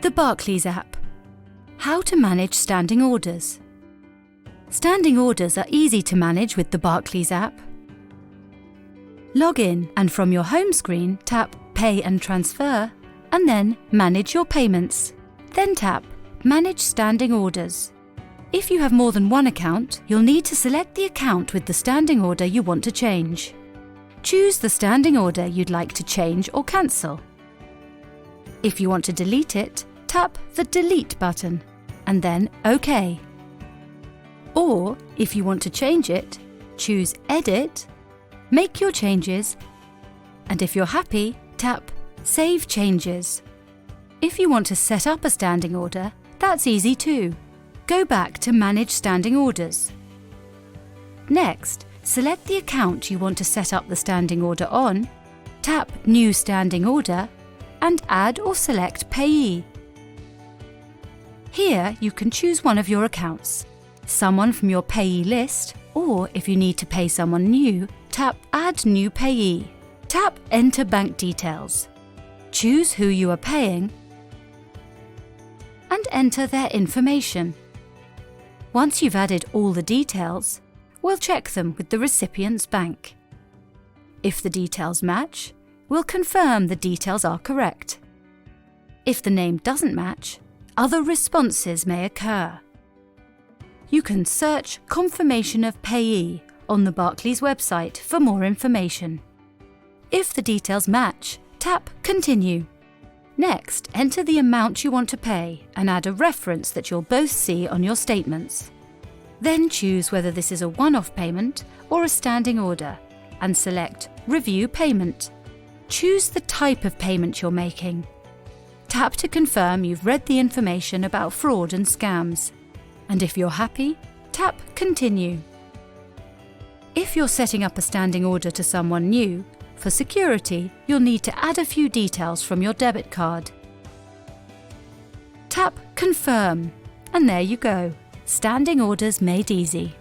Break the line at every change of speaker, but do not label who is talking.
The Barclays app. How to manage standing orders. Standing orders are easy to manage with the Barclays app. Log in and from your home screen tap Pay and Transfer and then Manage your payments. Then tap Manage standing orders. If you have more than one account, you'll need to select the account with the standing order you want to change. Choose the standing order you'd like to change or cancel. If you want to delete it, tap the Delete button and then OK. Or, if you want to change it, choose Edit, make your changes, and if you're happy, tap Save Changes. If you want to set up a standing order, that's easy too. Go back to Manage Standing Orders. Next, select the account you want to set up the standing order on, tap New Standing Order, and add or select Payee. Here you can choose one of your accounts, someone from your payee list, or if you need to pay someone new, tap Add New Payee. Tap Enter Bank Details. Choose who you are paying and enter their information. Once you've added all the details, we'll check them with the recipient's bank. If the details match, we'll confirm the details are correct. If the name doesn't match, other responses may occur. You can search Confirmation of Payee on the Barclays website for more information. If the details match, tap Continue. Next, enter the amount you want to pay and add a reference that you'll both see on your statements. Then choose whether this is a one-off payment or a standing order and select Review Payment. Choose the type of payment you're making. Tap to confirm you've read the information about fraud and scams. And if you're happy, tap Continue. If you're setting up a standing order to someone new, for security, you'll need to add a few details from your debit card. Tap Confirm, and there you go. Standing orders made easy.